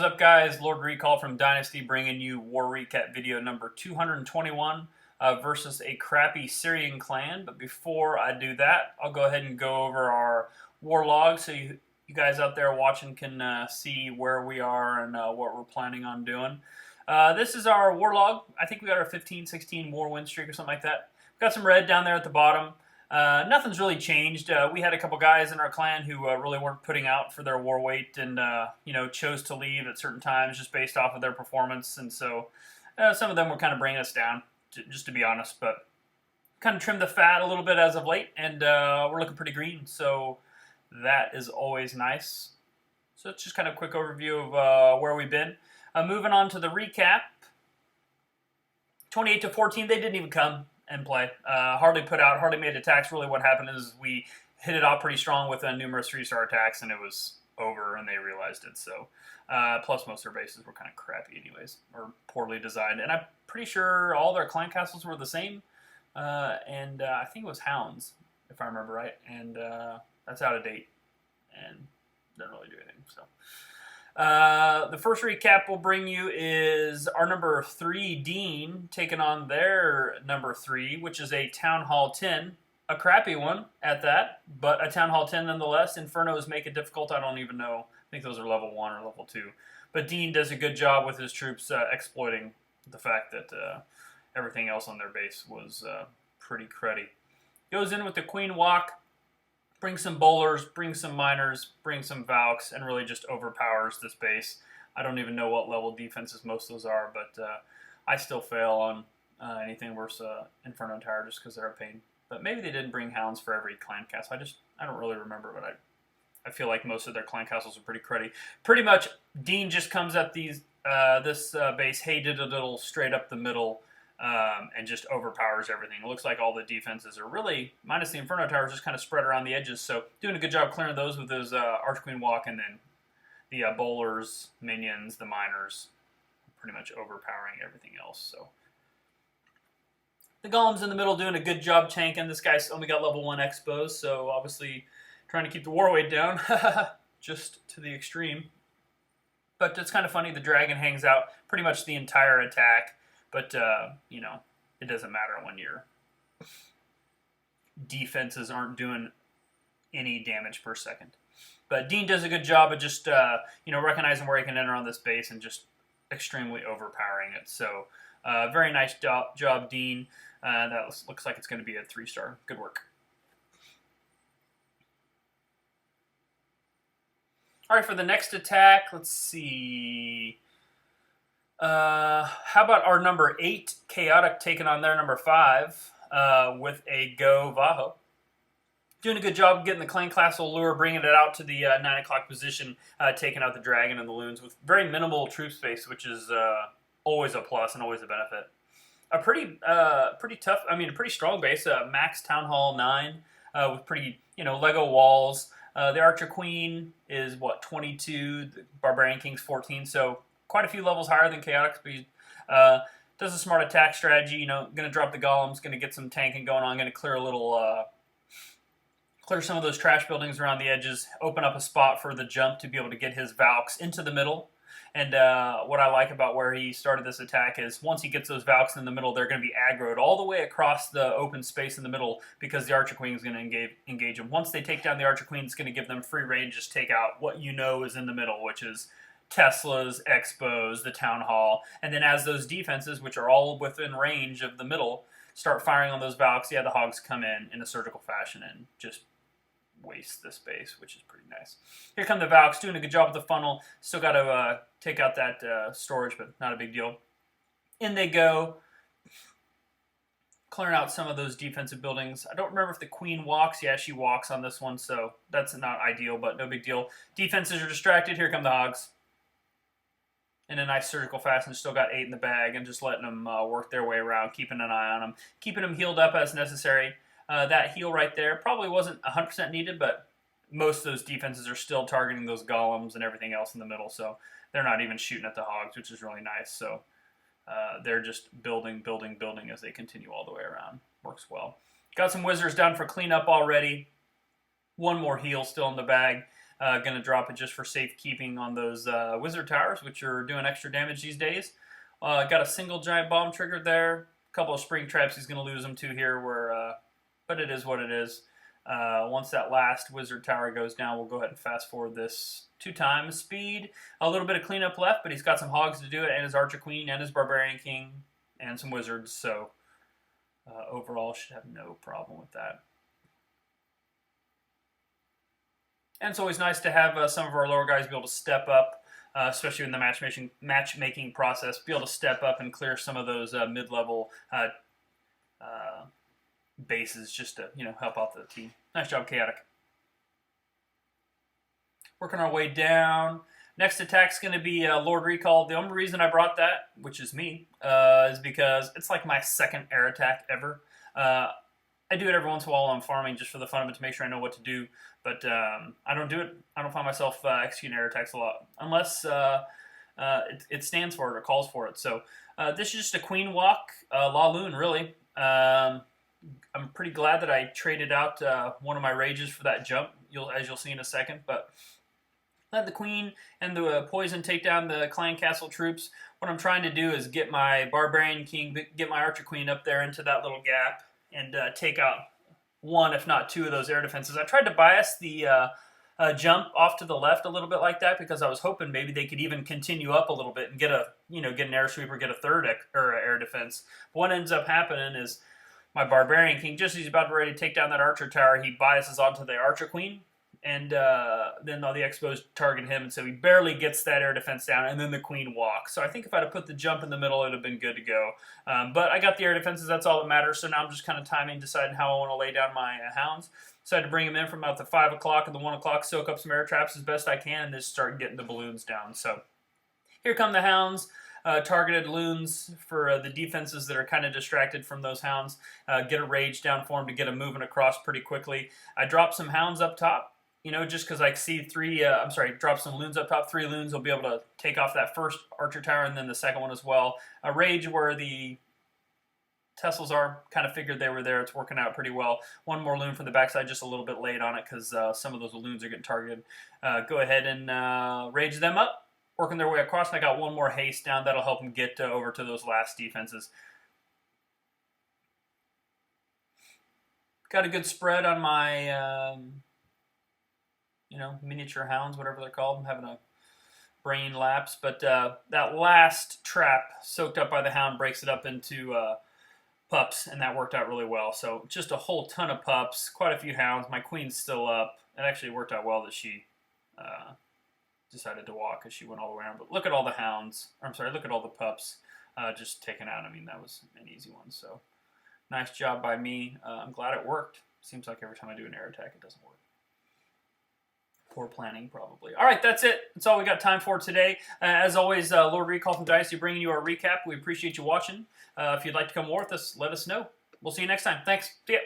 What is up, guys? Lord Recall from Dynasty bringing you War Recap video number 221 versus a crappy Syrian clan. But before I do that, I'll go ahead and go over our war log so you guys out there watching can see where we are and what we're planning on doing. This is our war log. I think we got our 15-16 war win streak or something like that. We've got some red down there at the bottom. Nothing's really changed. We had a couple guys in our clan who really weren't putting out for their war weight and chose to leave at certain times just based off of their performance, and so some of them were kind of bringing us down, just to be honest. But kind of trimmed the fat a little bit as of late, and we're looking pretty green, so that is always nice. So it's just kind of a quick overview of where we've been. Moving on to the recap. 28-14, they didn't even come and play. Hardly put out, hardly made attacks. Really what happened is we hit it off pretty strong with numerous 3-star attacks, and it was over, and they realized it. So, plus most of their bases were kind of crappy anyways, or poorly designed. And I'm pretty sure all their clan castles were the same, and I think it was hounds, if I remember right. And that's out of date, and doesn't really do anything, so. The first recap we'll bring you is our number 3, Dean, taking on their number 3, which is a Town Hall 10. A crappy one at that, but a Town Hall 10 nonetheless. Infernos make it difficult. I don't even know. I think those are level 1 or level 2. But Dean does a good job with his troops exploiting the fact that everything else on their base was pretty cruddy. Goes in with the Queen Walk. Brings some bowlers, brings some miners, brings some Valks, and really just overpowers this base. I don't even know what level defenses most of those are, but I still fail on anything worse Inferno Tower just because they're a pain. But maybe they didn't bring hounds for every clan castle. I don't really remember, but I feel like most of their clan castles are pretty cruddy. Pretty much, Dean just comes at this base, hey, did a little straight up the middle, and just overpowers everything. It looks like all the defenses are really, minus the Inferno Towers, just kind of spread around the edges. So doing a good job clearing those with his Archqueen Walk, and then the bowlers, minions, the miners, pretty much overpowering everything else. So the golems in the middle doing a good job tanking. This guy's only got level 1 expos, so obviously trying to keep the war weight down, just to the extreme. But it's kind of funny, the dragon hangs out pretty much the entire attack. But, it doesn't matter when your defenses aren't doing any damage per second. But Dean does a good job of just, recognizing where he can enter on this base and just extremely overpowering it. So, very nice job, Dean. That looks like it's going to be a 3-star. Good work. All right, for the next attack, let's see. How about our number 8, Chaotic, taking on their number 5 with a Go Vaho. Doing a good job getting the clan castle lure, bringing it out to the 9 o'clock position, taking out the dragon and the loons with very minimal troop space, which is always a plus and always a benefit. A pretty tough, a pretty strong base, max Town Hall 9 with pretty, Lego walls. The Archer Queen is, 22, the Barbarian King's 14, so quite a few levels higher than Chaotic, but he does a smart attack strategy, going to drop the golems, going to get some tanking going on, going to clear a little, clear some of those trash buildings around the edges, open up a spot for the jump to be able to get his Valks into the middle. And what I like about where he started this attack is once he gets those Valks in the middle, they're going to be aggroed all the way across the open space in the middle because the Archer Queen is going to engage them. Once they take down the Archer Queen, it's going to give them free range, just take out what is in the middle, which is Teslas, Expos, the Town Hall, and then as those defenses, which are all within range of the middle, start firing on those Valks, the Hogs come in a surgical fashion and just waste the space, which is pretty nice. Here come the Valks, doing a good job with the funnel. Still got to take out that storage, but not a big deal. In they go, clearing out some of those defensive buildings. I don't remember if the Queen walks. Yeah, she walks on this one, so that's not ideal, but no big deal. Defenses are distracted. Here come the Hogs. In a nice surgical fashion, still got 8 in the bag, and just letting them work their way around, keeping an eye on them, keeping them healed up as necessary. That heal right there probably wasn't 100% needed, but most of those defenses are still targeting those golems and everything else in the middle, so they're not even shooting at the Hogs, which is really nice. So they're just building as they continue all the way around. Works well. Got some wizards done for cleanup already. One more heal still in the bag. Going to drop it just for safekeeping on those wizard towers, which are doing extra damage these days. Got a single giant bomb triggered there. A couple of spring traps he's going to lose them to here, but it is what it is. Once that last wizard tower goes down, we'll go ahead and fast forward this 2 times speed. A little bit of cleanup left, but he's got some hogs to do it, and his Archer Queen, and his Barbarian King, and some wizards, so overall should have no problem with that. And it's always nice to have some of our lower guys be able to step up, especially in the matchmaking process, be able to step up and clear some of those mid-level bases just to help out the team. Nice job, Chaotic. Working our way down. Next attack's going to be Lord Recall. The only reason I brought that, which is me, is because it's like my second air attack ever. I do it every once in a while while I'm farming just for the fun of it to make sure I know what to do. But I don't do it. I don't find myself executing air attacks a lot unless it stands for it or calls for it. So this is just a Queen Walk La Lune, really. I'm pretty glad that I traded out one of my rages for that jump, as you'll see in a second. But let the Queen and the Poison take down the Clan Castle troops. What I'm trying to do is get my Barbarian King, get my Archer Queen up there into that little gap and take out 1, if not 2 of those air defenses. I tried to bias the jump off to the left a little bit like that because I was hoping maybe they could even continue up a little bit and get an air sweep or get a third air defense. But what ends up happening is my Barbarian King, just as he's about ready to take down that Archer Tower, he biases onto the Archer Queen, and then all the Expos target him, and so he barely gets that air defense down, and then the Queen walks. So I think if I'd have put the jump in the middle, it would have been good to go. But I got the air defenses, that's all that matters, so now I'm just kind of timing, deciding how I want to lay down my hounds. Decided to bring them in from about the 5 o'clock and the 1 o'clock, soak up some air traps as best I can, and just start getting the balloons down. So here come the hounds. Targeted loons for the defenses that are kind of distracted from those hounds. Get a rage down for them to get them moving across pretty quickly. I dropped some hounds up top, just because I see drop some loons up top. 3 loons will be able to take off that first Archer Tower and then the second one as well. A rage where the Tessels are, kind of figured they were there. It's working out pretty well. 1 more loon from the backside, just a little bit late on it because some of those loons are getting targeted. Go ahead and rage them up. Working their way across, and I got 1 more haste down. That'll help them get over to those last defenses. Got a good spread on my, miniature hounds, whatever they're called. I'm having a brain lapse, but that last trap soaked up by the hound breaks it up into pups, and that worked out really well. So just a whole ton of pups, quite a few hounds. My queen's still up. It actually worked out well that she decided to walk because she went all the way around. But look at all the hounds. Look at all the pups just taken out. I mean, that was an easy one. So nice job by me. I'm glad it worked. Seems like every time I do an air attack, it doesn't work. Poor planning, probably. All right, that's it. That's all we got time for today. As always, Lord Recall from Dynasty bringing you our recap. We appreciate you watching. If you'd like to come more with us, let us know. We'll see you next time. Thanks. See ya.